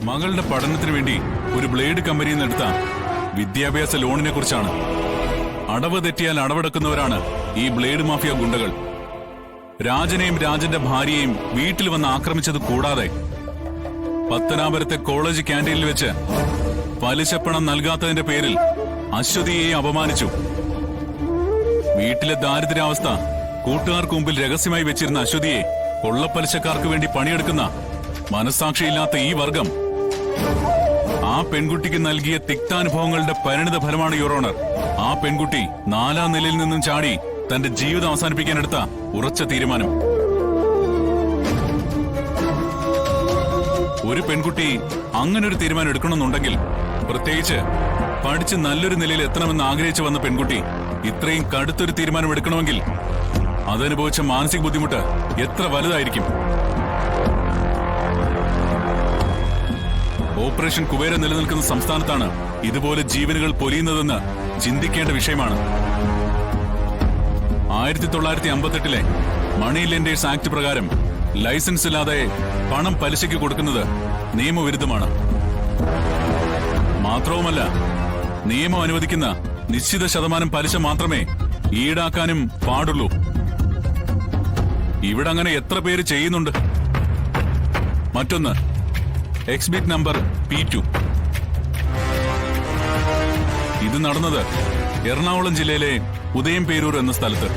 മകളുടെ പഠനത്തിന് വേണ്ടി ഒരു ബ്ലേഡ് കമ്പനിയിൽ നിന്ന് എടുത്ത വിദ്യാഭ്യാസ ലോണിനെ കുറിച്ചാണ്. അടവ് തെറ്റിയാൽ അടവെടുക്കുന്നവരാണ് ഈ ബ്ലേഡ് മാഫിയ ഗുണ്ടകൾ. രാജനെയും രാജന്റെ ഭാര്യയെയും വീട്ടിൽ വന്ന് ആക്രമിച്ചത് കൂടാതെ പത്തനാപുരത്തെ കോളേജ് ക്യാന്റീനിൽ വെച്ച് പലിശപ്പണം നൽകാത്തതിന്റെ പേരിൽ അശ്വതിയെ അപമാനിച്ചു. വീട്ടിലെ ദാരിദ്ര്യാവസ്ഥ കൂട്ടുകാർക്ക് മുമ്പിൽ രഹസ്യമായി വെച്ചിരുന്ന അശ്വതിയെ കൊള്ളപ്പലിശക്കാർക്ക് വേണ്ടി പണിയെടുക്കുന്ന മനസ്സാക്ഷിയില്ലാത്ത ഈ വർഗം ആ പെൺകുട്ടിക്ക് നൽകിയ തിക്താനുഭവങ്ങളുടെ പരിണിത ഫലമാണ് യുവർ ഓണർ. ആ പെൺകുട്ടി 4ാം നിലയിൽ നിന്നും ചാടി തന്റെ ജീവിതം അവസാനിപ്പിക്കാനെടുത്ത ഉറച്ച തീരുമാനം. ഒരു പെൺകുട്ടി അങ്ങനൊരു തീരുമാനം എടുക്കണമെന്നുണ്ടെങ്കിൽ, പ്രത്യേകിച്ച് പഠിച്ച് നല്ലൊരു നിലയിൽ എത്തണമെന്ന് ആഗ്രഹിച്ചു വന്ന പെൺകുട്ടി ഇത്രയും കടുത്തൊരു തീരുമാനം എടുക്കണമെങ്കിൽ അതനുഭവിച്ച മാനസിക ബുദ്ധിമുട്ട് എത്ര വലുതായിരിക്കും. ഓപ്പറേഷൻ കുബേര നിലനിൽക്കുന്ന സംസ്ഥാനത്താണ് ഇതുപോലെ ജീവനുകൾ പൊലിയുന്നതെന്ന് ചിന്തിക്കേണ്ട വിഷയമാണ്. 1958 മണി ലെൻഡേഴ്സ് ആക്ട് പ്രകാരം ലൈസൻസ് ഇല്ലാതെ പണം പലിശയ്ക്ക് കൊടുക്കുന്നത് നിയമവിരുദ്ധമാണ്. മാത്രവുമല്ല, നിയമം അനുവദിക്കുന്ന നിശ്ചിത ശതമാനം പലിശ മാത്രമേ ഈടാക്കാനും പാടുള്ളൂ. ഇവിടെ അങ്ങനെ എത്ര പേര് ചെയ്യുന്നുണ്ട്? മറ്റൊന്ന്, എക്സ്ബിറ്റ് നമ്പർ P2. ഇത് നടന്നത് എറണാകുളം ജില്ലയിലെ ഉദയംപേരൂർ എന്ന സ്ഥലത്ത്.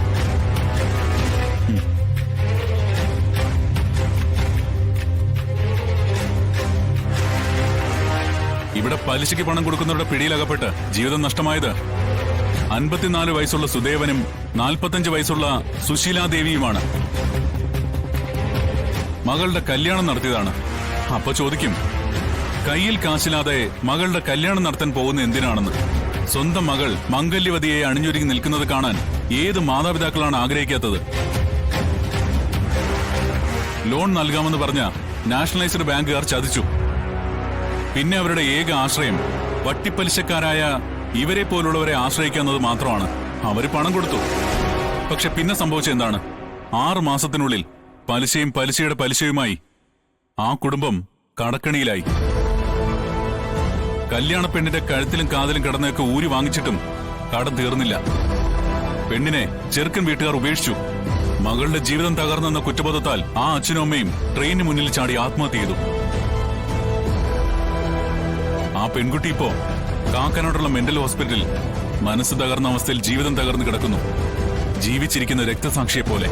ഇവിടെ പലിശയ്ക്ക് പണം കൊടുക്കുന്നവരുടെ പിടിയിലകപ്പെട്ട് ജീവിതം നഷ്ടമായത് 54 വയസ്സുള്ള സുദേവനും 45 വയസ്സുള്ള സുശീലാദേവിയുമാണ്. മകളുടെ കല്യാണം നടത്തിയതാണ്. അപ്പൊ ചോദിക്കും, കയ്യിൽ കാശില്ലാതെ മകളുടെ കല്യാണം നടത്താൻ പോകുന്ന എന്തിനാണെന്ന്. സ്വന്തം മകൾ മംഗല്യവതിയെ അണിഞ്ഞൊരുങ്ങി നിൽക്കുന്നത് കാണാൻ ഏത് മാതാപിതാക്കളാണ് ആഗ്രഹിക്കാത്തത്? ലോൺ നൽകാമെന്ന് പറഞ്ഞ നാഷണലൈസ്ഡ് ബാങ്കുകാർ ചതിച്ചു. പിന്നെ അവരുടെ ഏക ആശ്രയം വട്ടിപ്പലിശക്കാരായ ഇവരെ പോലുള്ളവരെ ആശ്രയിക്കുന്നത് മാത്രമാണ്. അവര് പണം കൊടുത്തു. പക്ഷെ പിന്നെ സംഭവിച്ചെന്താണ്? 6 മാസത്തിനുള്ളിൽ പലിശയും പലിശയുടെ പലിശയുമായി ആ കുടുംബം കടക്കണിയിലായി. കല്യാണ പെണ്ണിന്റെ കഴുത്തിലും കാതിലും കിടന്നൊക്കെ ഊരി വാങ്ങിച്ചിട്ടും കടം തീർന്നില്ല. പെണ്ണിനെ ചെറുക്കൻ വീട്ടുകാർ ഉപേക്ഷിച്ചു. മകളുടെ ജീവിതം തകർന്നെന്ന കുറ്റബോധത്താൽ ആ അച്ഛനും അമ്മയും ട്രെയിനിന് മുന്നിൽ ചാടി ആത്മഹത്യ ചെയ്തു. ആ പെൺകുട്ടി ഇപ്പോ കാക്കനാടുള്ള മെന്റൽ ഹോസ്പിറ്റലിൽ മനസ്സ് തകർന്ന അവസ്ഥയിൽ ജീവിതം തകർന്നു കിടക്കുന്നു. ജീവിച്ചിരിക്കുന്ന രക്തസാക്ഷിയെ പോലെ.